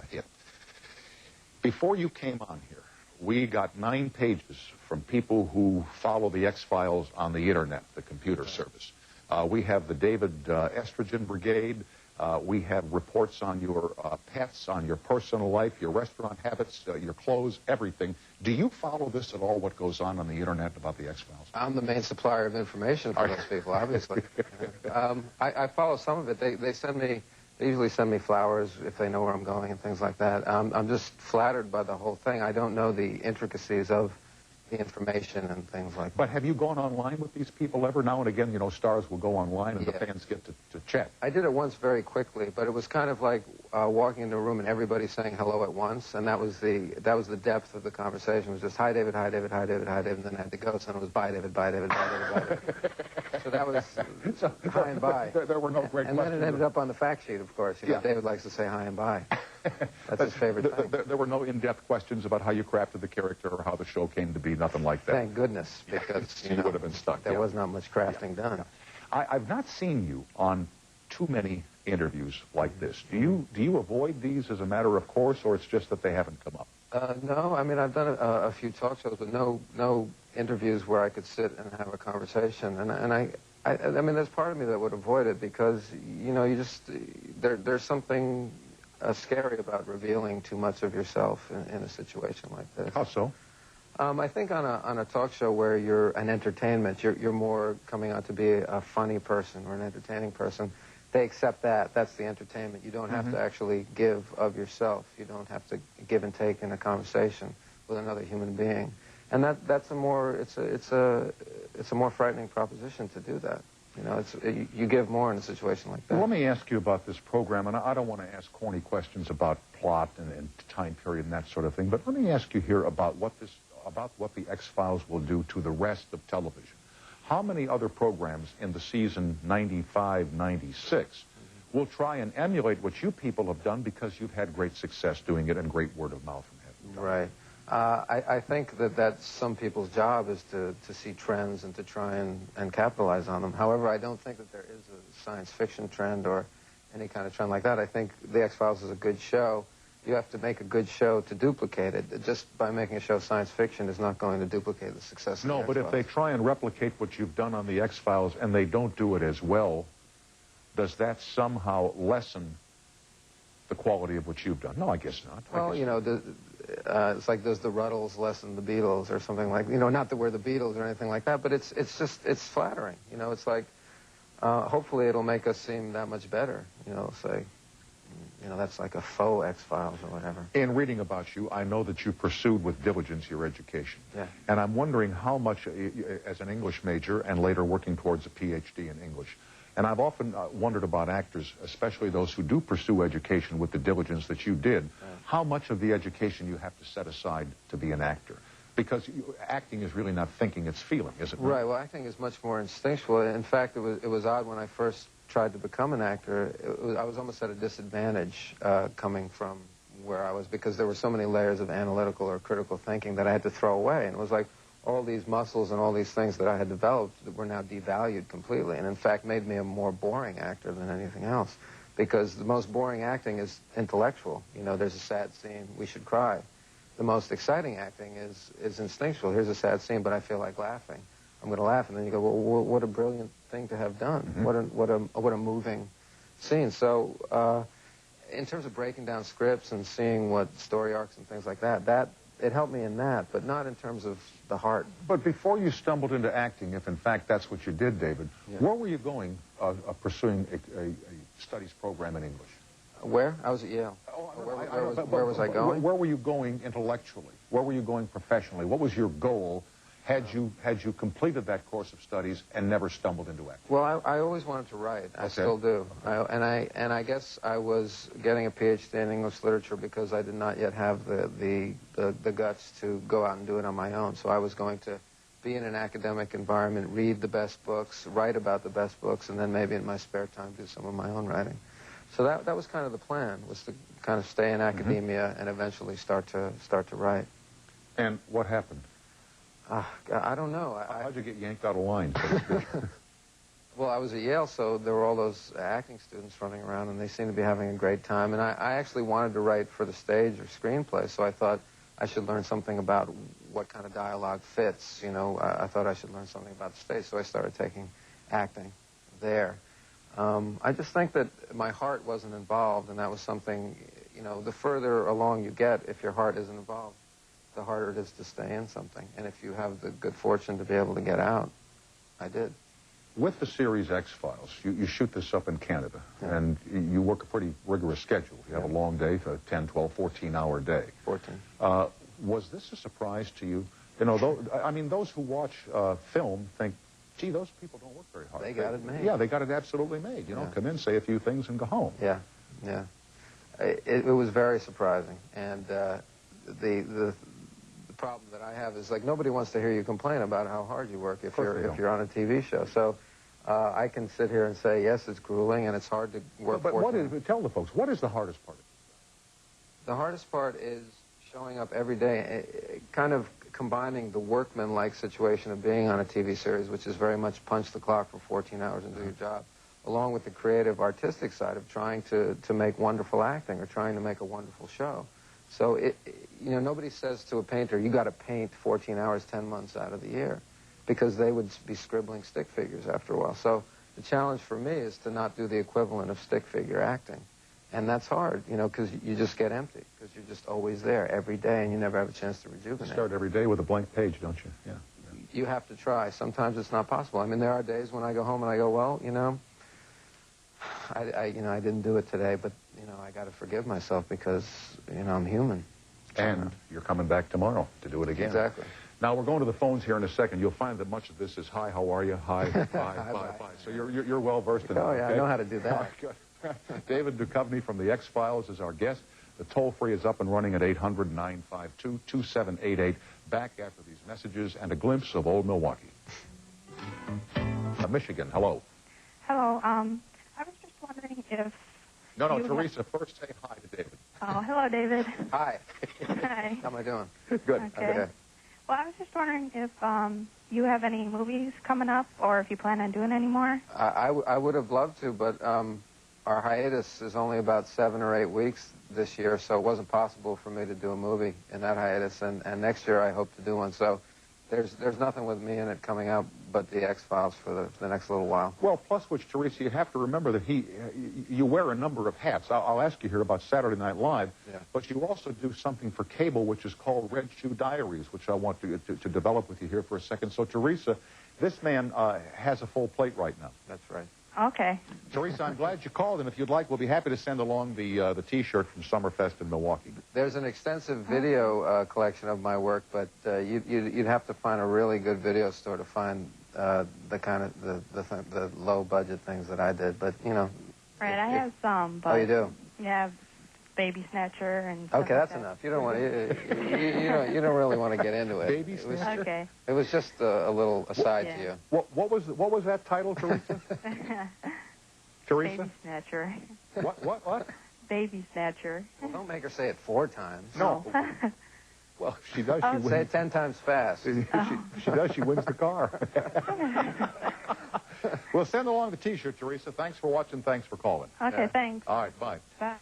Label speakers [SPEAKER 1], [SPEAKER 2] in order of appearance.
[SPEAKER 1] hit. Before you came on here, we got 9 pages from people who follow the X-Files on the Internet, the computer service. We have the David Estrogen Brigade. We have reports on your pets, on your personal life, your restaurant habits, your clothes, everything. Do you follow this at all, what goes on the Internet about the X-Files?
[SPEAKER 2] I'm the main supplier of information for those people, obviously. I follow some of it. They usually send me flowers if they know where I'm going and things like that. I'm just flattered by the whole thing. I don't know the intricacies of the information and things like that.
[SPEAKER 1] But have you gone online with these people ever? Now and again, you know, stars will go online and the fans get to chat.
[SPEAKER 2] I did it once very quickly, but it was kind of like walking into a room and everybody saying hello at once, and that was the depth of the conversation. It was just, hi, David, hi, David, hi, David, hi, David, and then I had to go, so it was bye, David, bye, David, bye, David, bye, David. So that was hi and bye.
[SPEAKER 1] There were no great questions.
[SPEAKER 2] And then it ended up on the fact sheet, of course. You know, David likes to say hi and bye. That's his favorite thing.
[SPEAKER 1] There were no in-depth questions about how you crafted the character or how the show came to be, nothing like that.
[SPEAKER 2] Thank goodness, because
[SPEAKER 1] you would have been stuck.
[SPEAKER 2] There was not much crafting done.
[SPEAKER 1] I've not seen you on too many interviews like this. Do you avoid these as a matter of course, or it's just that they haven't come up?
[SPEAKER 2] No, I mean, I've done a few talk shows, but no interviews where I could sit and have a conversation. And I mean, there's part of me that would avoid it because, you know, there's something scary about revealing too much of yourself in a situation like this.
[SPEAKER 1] How so?
[SPEAKER 2] I think on a talk show where you're an entertainment, you're more coming out to be a funny person or an entertaining person. They accept that. That's the entertainment. You don't have to actually give of yourself. You don't have to give and take in a conversation with another human being. And it's a more frightening proposition to do that. You know, you give more in a situation like that.
[SPEAKER 1] Well, let me ask you about this program, and I don't want to ask corny questions about plot and time period and that sort of thing, but let me ask you here about what the X-Files will do to the rest of television. How many other programs in the season 95, 96 will try and emulate what you people have done because you've had great success doing it and great word of mouth from having
[SPEAKER 2] done it? Right. I think that's some people's job is to see trends and to try and capitalize on them. However, I don't think that there is a science fiction trend or any kind of trend like that. I think The X-Files is a good show. You have to make a good show to duplicate it. Just by making a show science fiction is not going to duplicate the success of The X-Files.
[SPEAKER 1] No, but if they try and replicate what you've done on The X-Files and they don't do it as well, does that somehow lessen the quality of what you've done? No, I guess not.
[SPEAKER 2] Well, you know, it's like, does the Ruddles lessen the Beatles or something like, you know, not that we're the Beatles or anything like that, but it's flattering. You know, it's like, hopefully it'll make us seem that much better, you know, say, you know, that's like a faux X-Files or whatever.
[SPEAKER 1] In reading about you, I know that you pursued with diligence your education.
[SPEAKER 2] Yeah.
[SPEAKER 1] And I'm wondering how much, as an English major and later working towards a PhD in English, and I've often wondered about actors, especially those who do pursue education with the diligence that you did, how much of the education you have to set aside to be an actor. Because acting is really not thinking, it's feeling, isn't it?
[SPEAKER 2] Right, well, acting is much more instinctual. In fact, it was odd when I first tried to become an actor. I was almost at a disadvantage coming from where I was because there were so many layers of analytical or critical thinking that I had to throw away. And it was like all these muscles and all these things that I had developed that were now devalued completely and, in fact, made me a more boring actor than anything else because the most boring acting is intellectual. You know, there's a sad scene, we should cry. The most exciting acting is instinctual. Here's a sad scene, but I feel like laughing. I'm going to laugh, and then you go, well, what a brilliant thing to have done. What a moving scene. So in terms of breaking down scripts and seeing what story arcs and things like that, it helped me in that, but not in terms of the heart.
[SPEAKER 1] But before you stumbled into acting, if in fact that's what you did, David, where were you going pursuing a studies program in English?
[SPEAKER 2] Where? I was at Yale. Where was I going?
[SPEAKER 1] Where were you going intellectually? Where were you going professionally? What was your goal had you completed that course of studies and never stumbled into acting?
[SPEAKER 2] Well, I always wanted to write. I still do. And I guess I was getting a PhD in English literature because I did not yet have the guts to go out and do it on my own. So I was going to be in an academic environment, read the best books, write about the best books, and then maybe in my spare time do some of my own writing. So that was kind of the plan, was to kind of stay in academia and eventually start to write.
[SPEAKER 1] And what happened?
[SPEAKER 2] I don't know.
[SPEAKER 1] How'd you get yanked out of line?
[SPEAKER 2] Well, I was at Yale, so there were all those acting students running around, and they seemed to be having a great time. And I actually wanted to write for the stage or screenplay, so I thought I should learn something about what kind of dialogue fits. You know, I thought I should learn something about the stage, so I started taking acting there. I just think that my heart wasn't involved, and that was something, you know, the further along you get, if your heart isn't involved, the harder it is to stay in something. And if you have the good fortune to be able to get out, I did.
[SPEAKER 1] With the series X-Files, you shoot this up in Canada, and you work a pretty rigorous schedule. You have a long day, a 10, 12, 14-hour day.
[SPEAKER 2] 14.
[SPEAKER 1] Was this a surprise to you? You know, I mean, those who watch film think, gee, those people don't work very hard.
[SPEAKER 2] They got it made.
[SPEAKER 1] Yeah, they got it absolutely made. You know, come in, say a few things, and go home.
[SPEAKER 2] Yeah, yeah. It was very surprising. And the problem that I have is, like, nobody wants to hear you complain about how hard you work if you're on a TV show. So I can sit here and say, yes, it's grueling and it's hard to work.
[SPEAKER 1] But tell the folks, what is the hardest part?
[SPEAKER 2] The hardest part is showing up every day, kind of combining the workman-like situation of being on a TV series, which is very much punch the clock for 14 hours and do your job, along with the creative, artistic side of trying to make wonderful acting or trying to make a wonderful show. So, you know, nobody says to a painter, you got to paint 14 hours, 10 months out of the year, because they would be scribbling stick figures after a while. So the challenge for me is to not do the equivalent of stick figure acting. And that's hard, you know, because you just get empty, because you're just always there every day, and you never have a chance to rejuvenate.
[SPEAKER 1] You start every day with a blank page, don't you? Yeah.
[SPEAKER 2] You have to try. Sometimes it's not possible. I mean, there are days when I go home and I go, well, you know, I didn't do it today, but, you know, I got to forgive myself because, you know, I'm human.
[SPEAKER 1] And you're coming back tomorrow to do it again.
[SPEAKER 2] Exactly.
[SPEAKER 1] Now, we're going to the phones here in a second. You'll find that much of this is, hi, how are you? Hi, bye, bye. So you're well versed in it.
[SPEAKER 2] Oh, yeah,
[SPEAKER 1] okay?
[SPEAKER 2] I know how to do that.
[SPEAKER 1] Good. David Duchovny from the X-Files is our guest. The toll-free is up and running at 800-952-2788. Back after these messages and a glimpse of old Milwaukee. Michigan, hello.
[SPEAKER 3] Hello. I was just wondering if...
[SPEAKER 1] No, Teresa, first say hi to David.
[SPEAKER 3] Oh, hello, David.
[SPEAKER 2] Hi.
[SPEAKER 3] Hi.
[SPEAKER 2] How am I doing?
[SPEAKER 1] Good.
[SPEAKER 3] Okay. Well, I was just wondering if you have any movies coming up or if you plan on doing any more.
[SPEAKER 2] I would have loved to, but our hiatus is only about 7 or 8 weeks this year, so it wasn't possible for me to do a movie in that hiatus, and next year I hope to do one. So there's nothing with me in it coming out but the X-Files for the next little while.
[SPEAKER 1] Well, plus which, Teresa, you have to remember that you wear a number of hats. I'll ask you here about Saturday Night Live, but you also do something for cable which is called Red Shoe Diaries, which I want to develop with you here for a second. So, Teresa, this man has a full plate right now.
[SPEAKER 2] That's right.
[SPEAKER 3] Okay.
[SPEAKER 1] Teresa, I'm glad you called, and if you'd like, we'll be happy to send along the T-shirt from Summerfest in Milwaukee.
[SPEAKER 2] There's an extensive video collection of my work, but you'd have to find a really good video store to find the kind of the low budget things that I did. But you know.
[SPEAKER 3] Right, I have some. But
[SPEAKER 2] oh, you do?
[SPEAKER 3] Yeah, Baby Snatcher and.
[SPEAKER 2] Okay, that's enough. You don't want you don't really want to get into it.
[SPEAKER 1] Baby Snatcher.
[SPEAKER 3] Okay.
[SPEAKER 2] It was just a little aside to you.
[SPEAKER 1] What was that title, Teresa? Teresa?
[SPEAKER 3] Baby Snatcher.
[SPEAKER 1] What?
[SPEAKER 3] Baby Snatcher.
[SPEAKER 2] Well, don't make her say it 4 times.
[SPEAKER 1] No. Well, she does. She wins.
[SPEAKER 2] Say it 10 times fast.
[SPEAKER 1] She does. She wins the car. Well, send along the T-shirt, Teresa. Thanks for watching. Thanks for calling.
[SPEAKER 3] Okay, thanks.
[SPEAKER 1] All right, bye.
[SPEAKER 3] Bye.